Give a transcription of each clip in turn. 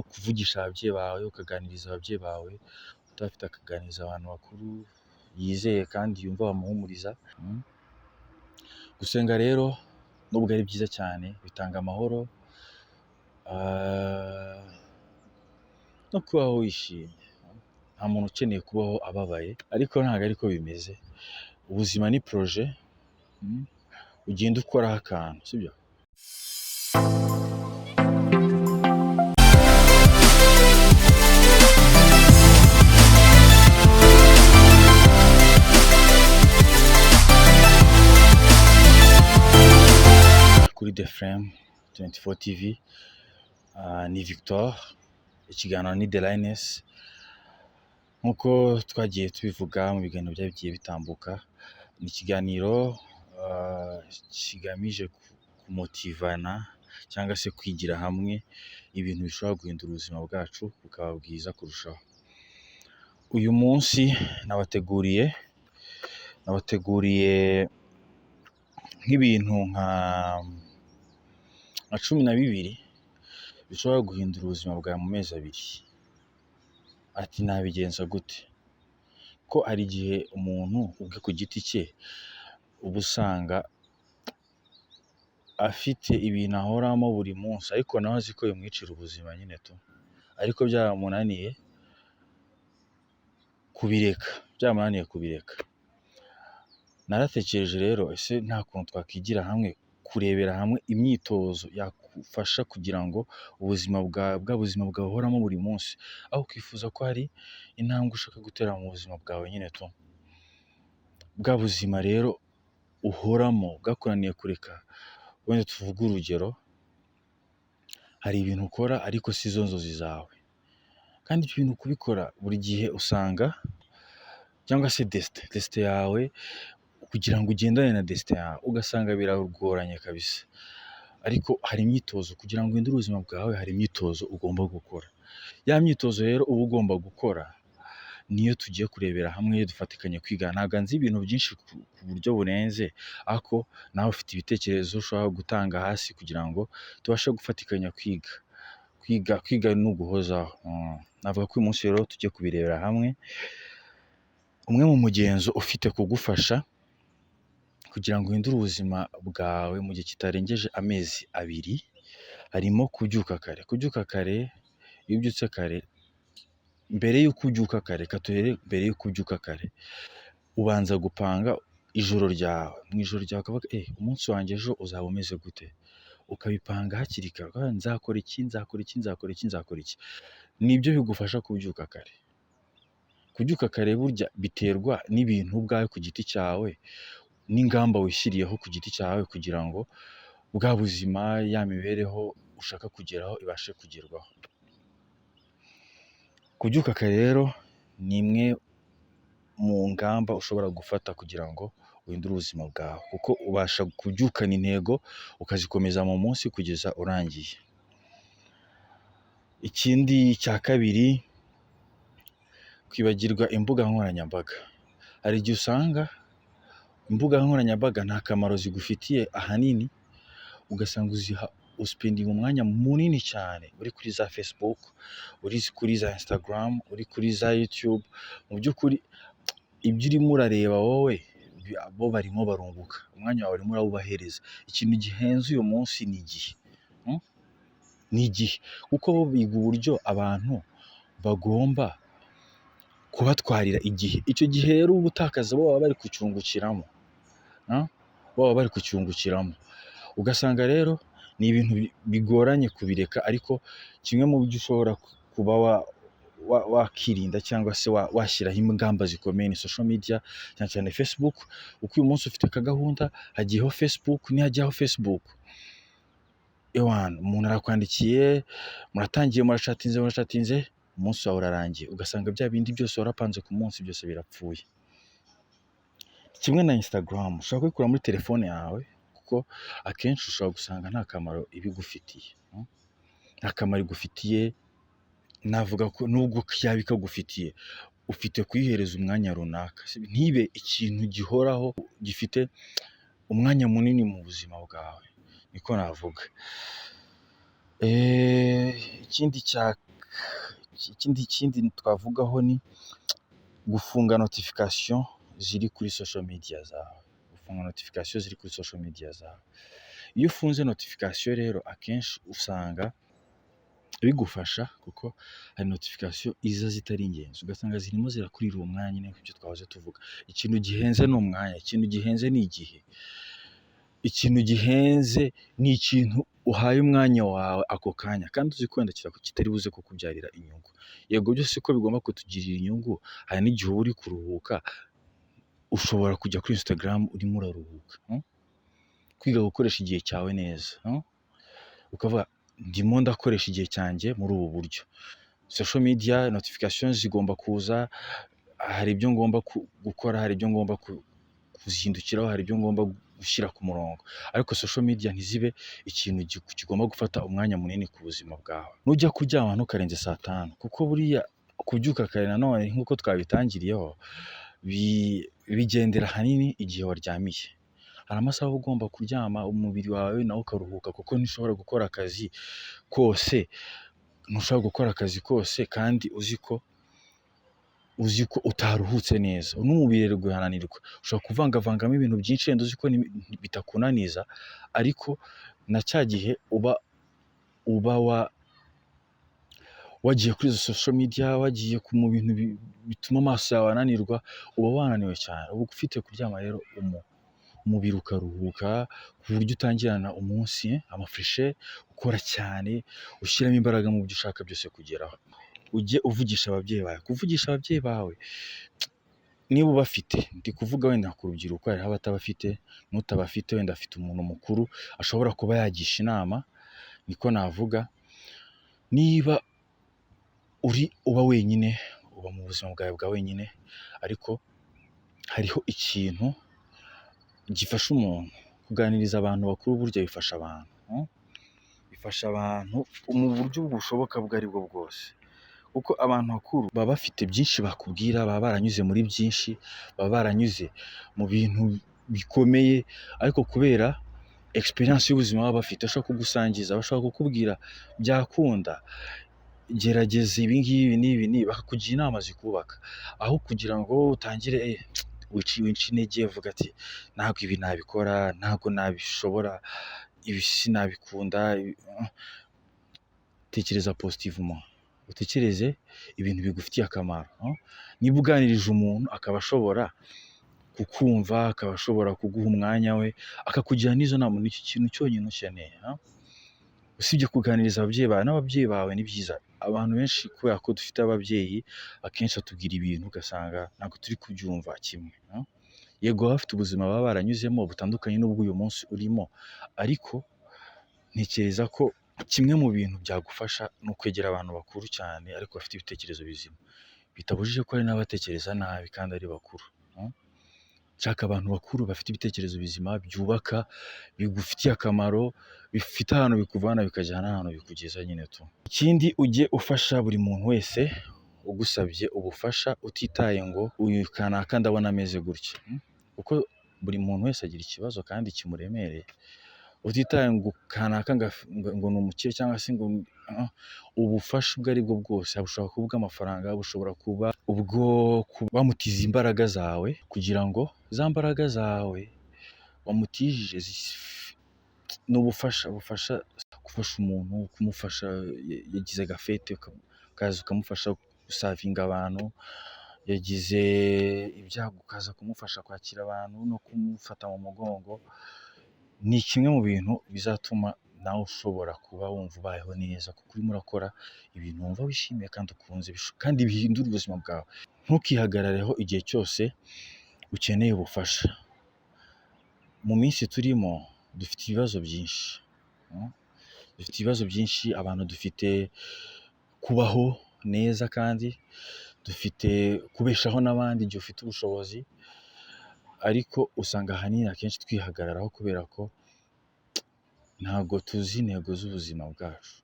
kuvugisha ababyeyi bawe, ukaganiriza ababyeyi bawe, udafite akaganiriza abantu bakuru yizeye kandi yumva bamuhumuriza. Gusenga rero nubwo ari byiza cyane, bitanga amahoro no kubaho wishimye. Nta muntu ukeneye kubaho ababaye, ariko ntabwo ariko bimeze. Ubuzima ni projet, ugenda ukoraho akantu, sibyo? Kuri The Flame 24 TV, ni Victor, ikiganiro ni The Lioness. Nk'uko twagiye tubivuga mu biganiro byagiye bitambuka, ni ikiganiro kigamije kumotivana cyangwa se kwigira hamwe ibintu bishobora guhindura ubuzima bwacu bukaba bwiza kurushaho. Uyu munsi nabateguriye nk'ibintu nka 12 bishobora guhindura ubuzima bwawe mu mezi 2. Ati nabigenza gute? Ko hari igihe umuntu ubwe ku giti cye uba usanga afite ibintu ahoramo buri munsi, ariko nawe azi ko bimwicira ubuzima nyine tu, ariko byaramunaniye kubireka. Naratekereje rero, ese nta kuntu twakwigira hamwe, kurebera hamwe imyitozo yakufasha kugira ngo bwa buzima bwawe uhoramo buri munsi, aho ukifuza ko hari intambwe ushaka gutera mu buzima bwawe nyine tu. Bwa buzima rero uhoramo bwakunaniye kureka, wenda tuvuge urugero, hari ibintu ukora ariko si zo nzozi zawe, kandi ibyo bintu kubikora buri gihe usanga, cyangwa se destin yawe, kugira ngo ugendane na destin yawe ugasanga biragoranye kabisa. Ariko hari imyitozo kugira ngo uhindure ubuzima bwawe, hari imyitozo ugomba gukora. Ya myitozo rero uba ugomba gukora niyo tugiye kurebera hamwe, dufatikanye kwiga. Ntabwo nzi ibintu byinshi ku buryo burenze, ariko nawe ufite ibitekerezo ushobora gutanga hasi kugira ngo tubashe gufatikanya kwiga no guhozaho. Navuga ko uyu munsi rero tugiye kubirebera hamwe. Umwe mu mugenzo ufite kugufasha kugira ngo uhindure ubuzima bwawe mu gihe kitarengeje amezi 2, harimo kubyuka kare. Kubyuka kare, iyo ubyutse kare, mbere y'uko ubyuka kare, mbere y'uko ubyuka kare, ubanza gupanga ijoro ryawe. Mu ijoro ryawe ukavuga umunsi wanjye ejo uzaba umeze gute? Ukabipanga hakiri kare, nzakora iki. Nibyo bigufasha kubyuka kare. Kubyuka kare burya biterwa n'ibintu ubwawe ku giti cyawe, n'ingamba wishyiriyeho ku giti cyawe kugira ngo bwa buzima, ya mibereho ushaka kugeraho ibashe kugerwaho. Kubyuka kare rero ni imwe mu ngamba ushobora gufata kugira ngo uhindure ubuzima bwawe, kuko ubasha kubyukana intego ukazikomeza mu munsi kugeza urangiye. Ikindi cya kabiri, kwibagirwa imbuga nkoranyambaga. Hari igihe usanga imbuga nkoranyambaga nta kamaro zigufitiye ahanini, ugasanga usipendinga umwanya munini cyane uri kuri za Facebook, uri kuri za Instagram, uri kuri za YouTube. Mu by'ukuri ibyo urimo urareba wowe, bo barimo barunguka, umwanya wawe urimo urawubahereza. Ikintu gihenze uyu munsi ni igihe, kuko bo biga uburyo abantu bagomba kubatwarira igihe. Icyo gihe rero uba utakaza, bo baba bari kucyungukiramo. Ugasanga rero ni ibintu bigoranye kubireka, ariko kimwe mu byo ushobora kuba wakirinda cyangwa se washyiraho ingamba zikomeye ni social media, cyane cyane Facebook. Uko uyu munsi ufite akagahunda, hagiyeho Facebook, nihajyaho Facebook, umuntu arakwandikiye, murachatinze, umunsi wawe urarangiye, ugasanga bya bindi byose warapanze ku munsi byose birapfuye. Kimwe na Instagram, ushobora kuyikura muri telefone yawe, kuko akenshi ushobora gusanga nta kamaro ibigufitiye. Nta kamaro igufitiye, navuga ko nubwo yaba ikagufitiye, ufite kuyihereza umwanya runaka, ntibe ikintu gihoraho gifite umwanya munini mu buzima bwawe, niko navuga. Ikindi twavugaho ni gufunga notification ziri kuri social media zawe. Gufunga notification ziri kuri social media zawe. Iyo ufunze notification rero akenshi usanga bigufasha kuko hari notification iza zitari ingenzi, ugasanga zirimo zirakurira uwo mwanya nyine nk'ibyo twahoze tuvuga. Ikintu gihenze ni umwanya, ikintu gihenze ni igihe, ikintu gihenze ni ikintu uhaye umwanya wawe ako kanya kandi uzi ko wenda kitari buze kukubyarira inyungu. Yego byose ko bigomba kutugirira inyungu, hari n'igihe uba uri kuruhuka ushobora kujya kuri Instagram urimo uraruhuka. Kwiga gukoresha igihe cyawe neza. Ukavuga ndimo ndakoresha igihe cyanjye muri ubu buryo. Social media notifications zigomba kuza, hari ibyo ngomba gukora, hari ibyo ngomba kuzindukiraho, hari ibyo ngomba gushyira ku murongo. Ariko social media ntizibe ikintu kigomba gufata umwanya munini ku buzima bwawe. Nujya kuryama ntukarenze saa 5 kuko buriya kubyuka kare nanone nk'uko twabitangiriyeho bigendera hanini igihe waryamiye. Hari amasaha uba ugomba kuryama umubiri wawe nawo ukaruhuka kuko ntushobora gukora akazi kose kandi uzi ko utaruhutse neza. N'umubiri rero guhananirwa. Ushobora kuvangavangamo ibintu byinshi wenda uzi ko bitakunaniza, ariko na cya gihe uba wagiye kuri izo social media, wagiye mu bintu bituma amaso yawe ananirwa, uba wananiwe cyane. Uba ufite kuryama rero umubiri ukaruhuka ku buryo utangirana umunsi amafreshe, ukora cyane, ushyiramo imbaraga mu byo ushaka byose kugeraho. Ujye uvugisha ababyeyi bawe. Kuvugisha ababyeyi bawe niba ubafite, ndi kuvuga wenda ku rubyiruko, hariho abatabafite, n'utabafite wenda afite umuntu mukuru ashobora kuba yagisha inama, niko navuga. Niba uba wenyine, uba mu buzima bwawe bwa wenyine, ariko hariho ikintu gifasha umuntu. Kuganiriza abantu bakuru burya bifasha abantu. Bifasha abantu mu buryo bushoboka ubwo aribwo bwose. Kuko abantu bakuru baba bafite byinshi bakubwira, baba baranyuze muri byinshi, baba baranyuze mu bintu bikomeye, ariko kubera experience y'ubuzima baba bafite bashobora kugusangiza, bashobora kukubwira byakunda, gerageza ibi ngibi n'ibi, bakakugira inama zikubaka. Aho kugira ngo utangire wica intege uvuga ati ntabwo ibi nabikora, ntabwo nabishobora, ibi sinabikunda. Tekereza positivement, utekereze ibintu bigufitiye akamaro. Niba uganirije umuntu akaba ashobora kukumva, akaba ashobora kuguha umwanya we, akakugira n'izo nama, ni ikintu cyonyine ukeneye. Usibye kuganiriza ababyeyi bawe, n'ababyeyi bawe ni byiza. Abantu benshi kubera ko dufite ababyeyi akenshi batubwira ibintu ugasanga ntabwo turi kubyumva kimwe. Yego baba bafite ubuzima baba baranyuzemo butandukanye n'ubwo uyu munsi urimo, ariko ntekereza ko kimwe mu bintu byagufasha ni ukwegera abantu bakuru cyane ariko bafite ibitekerezo bizima. Bitabujije ko hari n'abatekereza nabi kandi ari bakuru. Shaka abantu bakuru bafite ibitekerezo bizima, byubaka, bigufitiye akamaro, bifite ahantu bikuvana bikajyana n'ahantu bikugeza nyine tu. Ikindi ujye ufasha buri muntu wese ugusabye ubufasha, utitaye ngo uyu kanaka ndabona ameze gutya. Kuko buri muntu wese agira ikibazo kandi kimuremereye. Utitaye ngo kanaka ngo ni umukire cyangwa se ngo ubufasha ubwo aribwo bwose, bushobora kuba ubw'amafaranga, bushobora kuba ubwo bamutiza imbaraga zawe, kugira ngo za mbaraga zawe wamutijije ni ubufasha. Gufasha umuntu, kumufasha yagize agafete ukaza ukamufasha gusavinga abantu, yagize ibyago ukaza kumufasha kwakira abantu no kumufata mu mugongo. Ni kimwe mu bintu bizatuma nawe ushobora kuba wumva ubayeho neza, kuko urimo urakora ibintu wumva wishimiye kandi ukunze, kandi bihindura ubuzima bwawe. Ntukihagarareho igihe cyose ukeneye ubufasha. Mu minsi turimo dufite ibibazo byinshi, abantu dufite kubaho neza kandi dufite kubeshaho n'abandi igihe ufite ubushobozi, ariko usanga ahanini akenshi twihagararaho kubera ko ntabwo tuzi intego z'ubuzima bwacu.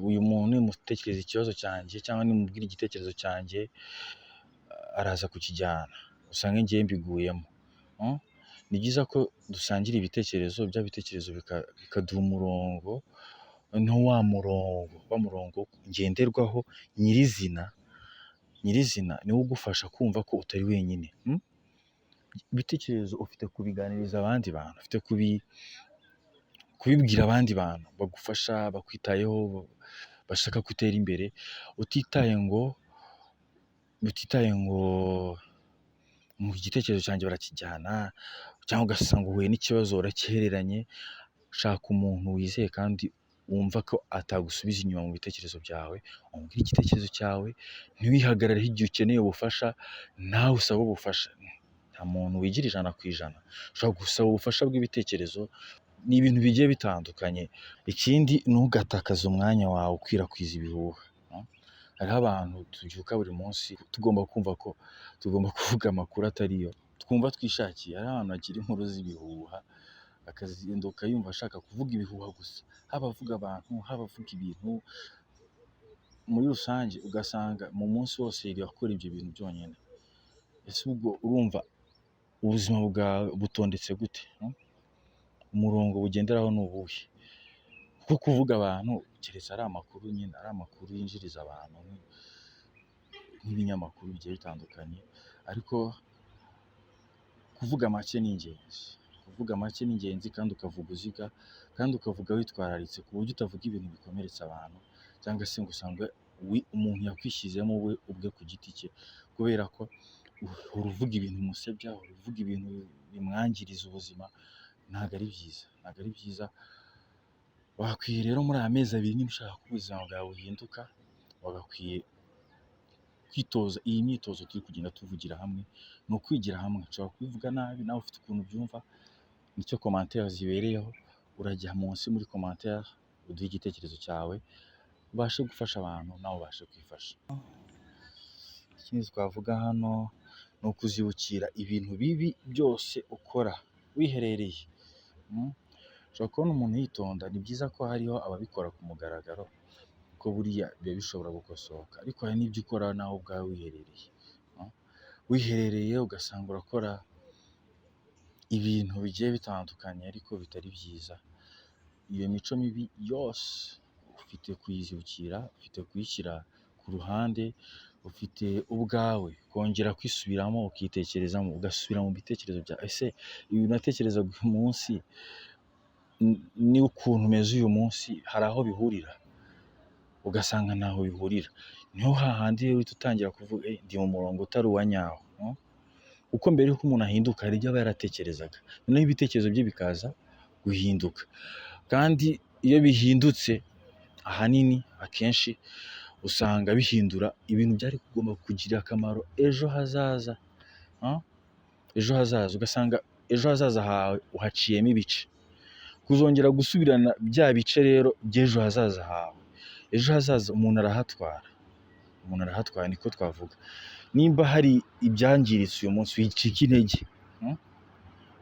Uyu muntu nimutekereza ikibazo cyanjye cyangwa nimubwira igitekerezo cyanjye, araza kukijyana, usange ngiye mbiguyemo. ni byiza ko dusangira ibitekerezo, bya bitekerezo bikaduha umurongo, noneho wa murongo ngenderwaho nyirizina niwo ugufasha kumva ko utari wenyine. Ibitekerezo ufite kubiganiriza abandi bantu, ufite kubibwira abandi bantu bagufasha, bakwitayeho, bashaka ko utera imbere, utitaye ngo mu igitekerezo cyanjye barakijyana, cyangwa ugasanga uhuye n'ikibazo urakihereranye. Shaka umuntu wizeye kandi wumva ko atagusubiza inyuma mu bitekerezo byawe, umubwire igitekerezo cyawe, ntiwihagarareho igihe ukeneye ubufasha, nawe usabe ubufasha. Nta muntu wigira ijana ku ijana, ushobora gusaba ubufasha bw'ibitekerezo, ni ibintu bigiye bitandukanye. Ikindi, ntugatakaze umwanya wawe ukwirakwiza ibihuha. Hariho abantu tubyuka buri munsi tugomba kumva ko tugomba kuvuga amakuru atari yo, twumva twishakiye. Hariho abantu bagira inkuru z'ibihuha, akazinduka yumva ashaka kuvuga ibihuha gusa, haba avuga abantu, haba avuga ibintu muri rusange, ugasanga mu munsi wose yirirwa akora ibyo bintu byonyine. Ese ubwo urumva ubuzima bwawe butondetse gute? Umurongo bugenderaho ni uwuhe? Kuko kuvuga abantu keretse ari amakuru, nyine ari amakuru yinjiriza abantu nk'ibinyamakuru bigiye bitandukanye, ariko kuvuga make ni ingenzi, kandi ukavuga uziga, kandi ukavuga witwararitse, ku buryo utavuga ibintu bikomeretsa abantu, cyangwa se ngo usange umuntu yakwishyizemo we ubwe ku giti cye, kubera ko uruvuga ibintu bimusebya, uruvuga ibintu bimwangiriza ubuzima. Ntabwo ari byiza. Wakwiye rero muri aya mezi abiri, niba ushaka ko ubuzima bwawe buhinduka, wagakwiye kwitoza iyi myitozo turi kugenda tuvugira hamwe. Ni ukwigira hamwe. Ushobora kubivuga nabi, nawe ufite ukuntu ubyumva, nicyo commentaire zibereyeho. Urajya munsi muri commentaire uduhe igitekerezo cyawe, ubashe gufasha abantu, nawe ubashe kwifasha. Ikindi twavuga hano ni ukuzibukira ibintu bibi byose ukora wiherereye. Ushobora kubona umuntu yitonda, ni byiza ko hariho ababikora ku mugaragaro, ko buriya biba bishobora gukosoka, ariko hari n'ibyo ukora nawe ubwawe wiherereye, ugasanga urakora ibintu bigiye bitandukanye ariko bitari byiza. Iyo mico mibi yose ufite kuyizibukira, ufite kuyishyira ku ruhande, ufite ubwawe kongera kwisubiramo, ukitekerezamo, ugasubira mu bitekerezo byawe. Ese ibi natekerezaga uyu munsi ni ukuntu umeze uyu munsi, hari aho bihurira? Ugasanga ntaho bihurira. Niho hahandi uhita utangira kuvuga ndi mu murongo utari uwa nyawo. Uko mbere y'uko umuntu ahinduka, hari ibyo aba yaratekerezaga, noneho ibitekerezo bye bikaza guhinduka. Kandi iyo bihindutse, ahanini akenshi usanga bihindura ibintu byari kugomba kugirira akamaro ejo hazaza. Ugasanga ejo hazaza hawe uhaciyemo ibice, kuzongera gusubirana bya bice rero by'ejo hazaza hawe. Ejo hazaza umuntu arahatwara, niko twavuga. Nimba hari ibyangiritse uyu munsi, wicika intege.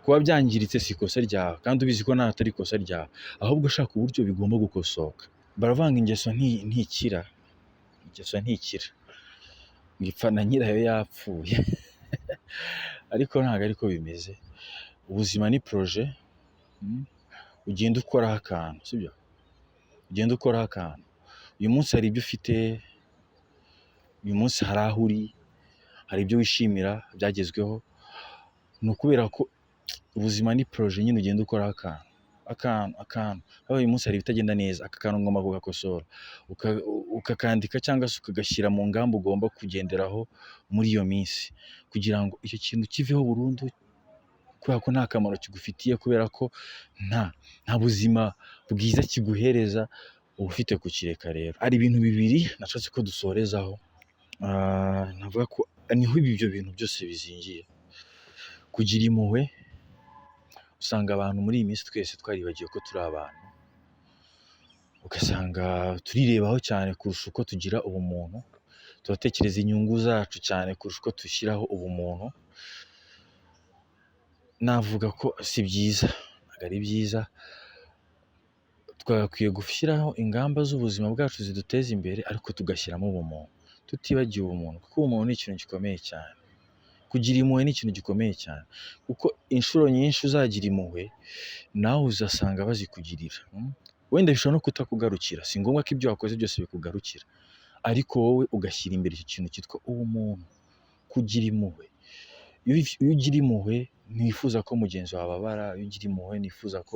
Kuba byangiritse si ikosa ryawe, kandi ubizi ko nta atari ikosa ryawe, ahubwo ushaka uburyo bigomba gukosoka. Baravanga ingeso ntikira, ipfa na nyirayo yapfuye. Ariko ntabwo ariko bimeze. Ubuzima ni projet, ugenda ukoraho akantu, sibyo? Ugenda ukoraho akantu. Uyu munsi hari ibyo ufite, uyu munsi hari aho uri, hari ibyo wishimira byagezweho. Ni ukubera ko ubuzima ni projet, nyine ugenda ukoraho akantu. Aho uyu munsi hari ibitagenda neza, aka kantu ngomba kugakosora, ukakandika cyangwa se ukagashyira mu ngamba ugomba kugenderaho muri iyo minsi, kugira ngo icyo kintu kiveho burundu, kubera ko nta kamaro kigufitiye, kubera ko nta buzima bwiza kiguhereza, uba ufite kukireka. Rero hari ibintu bibiri nashatse ko dusorezaho, navuga ko niho ibyo bintu byose bizingiye. Kugira impuhwe. Usanga abantu muri iyi minsi twese twaribagiwe ko turi abantu, ugasanga turirebaho cyane kurusha uko tugira ubumuntu, turatekereza inyungu zacu cyane kurusha uko dushyiraho ubumuntu. Navuga ko si byiza, ntabwo ari byiza. Twagakwiye gushyiraho ingamba z'ubuzima bwacu ziduteza imbere, ariko tugashyiramo ubumuntu, tutibagiwe ubumuntu, kuko ubumuntu ni ikintu gikomeye cyane. Kugira impuhwe ni ikintu gikomeye cyane, kuko inshuro nyinshi uzagira impuhwe nawe uzasanga bazikugirira. Wenda bishobora no kutakugarukira, si ngombwa ko ibyo wakoze byose bikugarukira, ariko wowe ugashyira imbere icyo kintu cyitwa ubumuntu, kugira impuhwe. Iyo ugira impuhwe ntiwifuza ko mugenzi wawe ababara, iyo ugira impuhwe ntiwifuza ko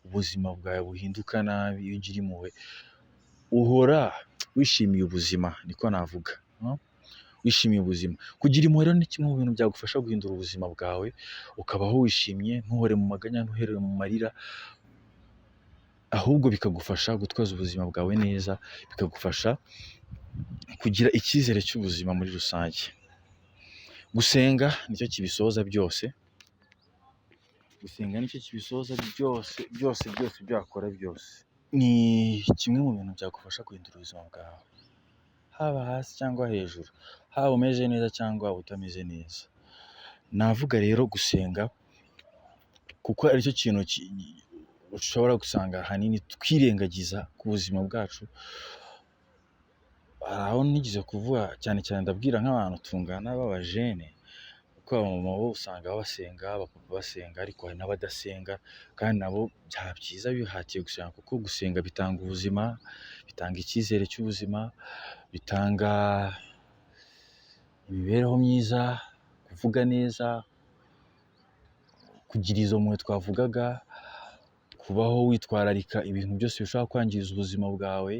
ubuzima bwawe buhinduka nabi, iyo ugira impuhwe uhora wishimiye ubuzima, niko navuga. Wishimiye ubuzima. Kugira impuhwe rero ni kimwe mu bintu byagufasha guhindura ubuzima bwawe, ukabaho wishimye, ntuhore mu maganya, ntuhere mu marira, ahubwo bikagufasha gutwaza ubuzima bwawe neza, bikagufasha kugira icyizere cy'ubuzima muri rusange. Gusenga nicyo kibisoza byose. Gusenga nicyo kibisoza byose byose byose, ibyo wakora byose. Ni kimwe mu bintu byagufasha guhindura ubuzima bwawe, haba hasi cyangwa hejuru, haba umeze neza cyangwa waba utameze neza. Navuga rero gusenga kuko aricyo kintu ushobora gusanga ahanini twirengagiza ku buzima bwacu. Aho nigeze kuvuga cyane cyane ndabwira nk'abantu tungana b'abajene, kuko abamama bo usanga basenga, abapapa basenga, ariko hari n'abadasenga, kandi nabo byaba byiza bihatiye gusenga, kuko gusenga bitanga ubuzima, bitanga icyizere cy'ubuzima, bitanga imibereho myiza, kuvuga neza, kugira izo mpuhwe twavugaga, kubaho witwararika ibintu byose bishobora kwangiza ubuzima bwawe.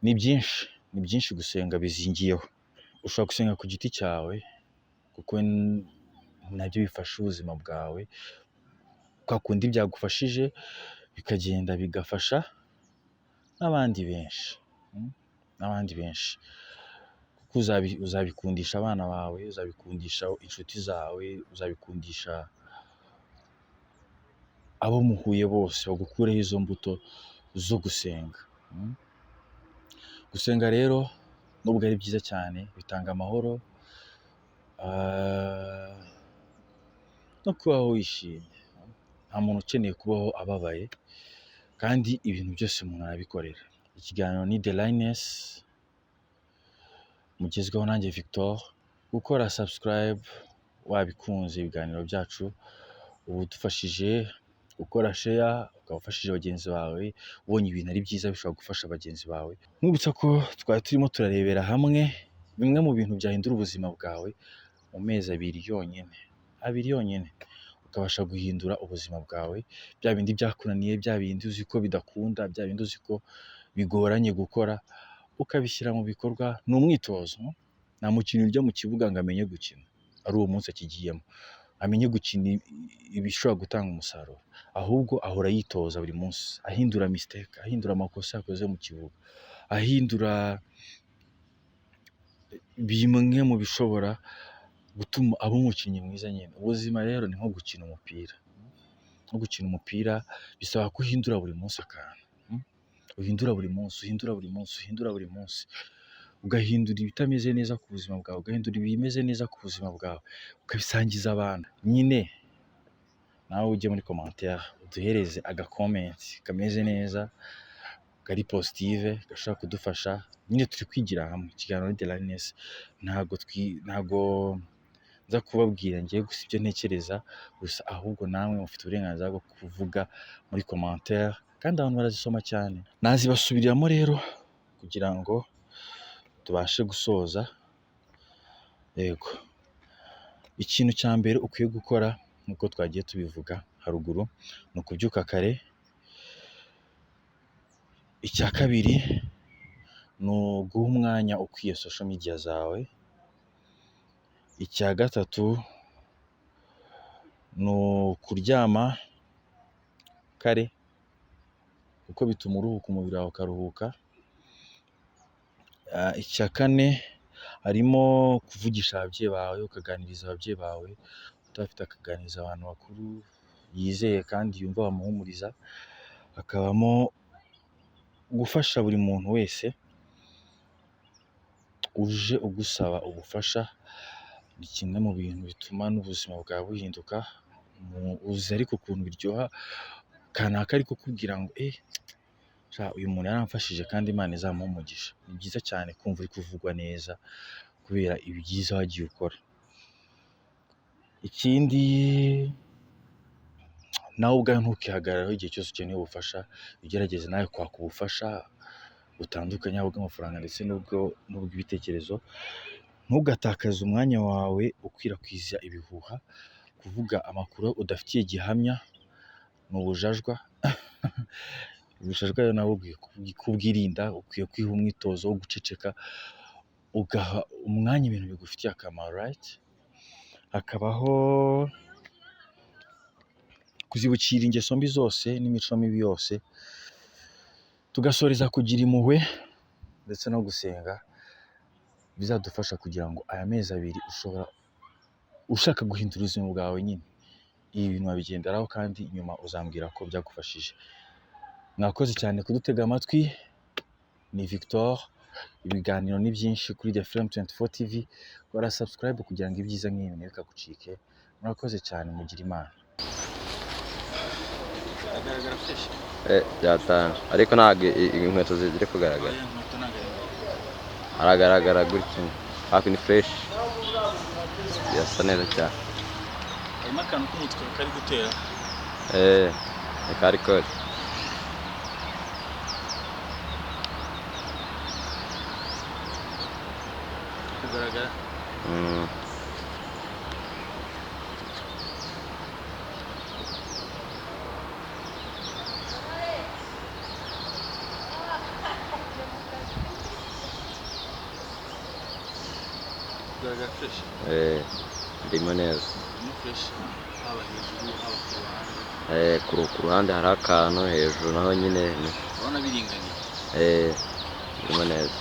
Ni byinshi gusenga bizingiyeho. Ushobora gusenga ku giti cyawe, kuko nabyo bifasha ubuzima bwawe, kwa kundi byagufashije bikagenda bigafasha n'abandi benshi, kuko uzabikundisha abana bawe, uzabikundisha inshuti zawe, uzabikundisha abo muhuye bose, bagukureho izo mbuto zo gusenga. Gusenga rero nubwo ari byiza cyane, bitanga amahoro no kubaho wishimye. Nta muntu ukeneye kubaho ababaye, kandi ibintu byose umuntu arabikorera. Ikiganiro ni The Lioness, mugezweho nanjye Victor. Gukora subscribe wabikunze ibiganiro byacu, ubu dufashije gukora share, ukaba ufashije bagenzi bawe, ubonye ibintu ari byiza bishobora gufasha bagenzi bawe. Nkwibutsa ko twari turimo turarebera hamwe bimwe mu bintu byahindura ubuzima bwawe mu mezi abiri yonyine, ukabasha guhindura ubuzima bwawe. Bya bindi byakunaniye, bya bindi uzi ko bidakunda, bya bindi uzi ko bigoranye gukora, ukabishyira mu bikorwa. Ni umwitozo. Nta mukinnyi ujya mu kibuga ngo amenye gukina ari uwo munsi akigiyemo, amenye gukina ibishobora gutanga umusaruro, ahubwo ahora yitoza buri munsi, ahindura mistake, ahindura amakosa yakoze mu kibuga, ahindura bimwe mu bishobora gutuma aba umukinnyi mwiza nyine. Ubuzima rero ni nko gukina umupira, bisaba ko uhindura buri munsi akantu, uhindura buri munsi, ugahindura ibitameze neza ku buzima bwawe, ugahindura ibimeze neza ku buzima bwawe, ukabisangiza abantu. Nyine nawe ujye muri commentaire uduhereze agakomenti kameze neza, kari positive, gashobora kudufasha. Nyine turi kwigira hamwe. Ikiganiro The Lioness, ntago nza kubabwira ngiye gusa ibyo ntekereza gusa, ahubwo namwe mufite uburenganzira bwo kuvuga muri commentaire, kandi abantu barazisoma cyane. Nazibasubiriramo rero kugira ngo tubashe gusoza. Yego, ikintu cya mbere ukwiye gukora nk'uko twagiye tubivuga haruguru, ni ukubyuka kare. Icya kabiri ni uguha umwanya ukwiye social media zawe. Icya gatatu ni ukuryama kare, kuko bituma uruhuka, umubiri wawe ukaruhuka. Icya kane harimo kuvugisha ababyeyi bawe, ukaganiriza ababyeyi bawe, udafite akaganiriza abantu bakuru yizeye kandi yumva bamuhumuriza. Hakabamo gufasha buri muntu wese uje ugusaba ubufasha. Ni kimwe mu bintu bituma n'ubuzima bwawe buhinduka. Uzi ariko ukuntu biryoha, kanaka ari kukubwira ngo uyu muntu yaramfashije kandi Imana izamuha umugisha. Ni byiza cyane kumva uri kuvugwa neza kubera ibyiza wagiye ukora. ikindi nawe ubwawe ntukihagararaho igihe cyose ukeneye ubufasha, ugerageze nawe kwaka ubufasha butandukanye yaba ubw'amafaranga ndetse n'ubw'ibitekerezo, ntugatakaze umwanya wawe ukwirakwiza ibihuha, kuvuga amakuru udafitiye gihamya ni ubujajwa. Ubujajwa rero nabwo ukwiye kubwirinda, ukwiye kwiha umwitozo wo guceceka, ugaha umwanya ibintu bigufitiye akamaro, right? Hakabaho kuzibukira ingeso mbi zose n'imico mibi yose, tugasoreza kugira impuhwe ndetse no gusenga, bizadufasha kugira ngo aya mezi abiri ushaka guhindura ubuzima bwawe nyine, ibi bintu wabigenderaho kandi nyuma uzambwira ko byagufashije. Mwakoze cyane kudutega amatwi, ni Victor, ibiganiro ni byinshi kuri The Flame 24 TV, kora subscribe kugira ngo ibyiza nk'ibi ntibikagucike. Murakoze cyane, mugira Imana. Agaragara fresh. Byatanga ariko ntabwo inkweto ziri kugaragara, aragaragara gutya hafi ni fresh, yasa neza cyane. Harimo akantu k'umutwe kari gutera, ni kari kose. kugaragara. Kugaragara fresh. Ndimo neza. Ni fresh, haba hejuru haba ku ruhande. Ku ruhande hari akantu, hejuru naho nyine urabona biringaniye. Ndimo neza.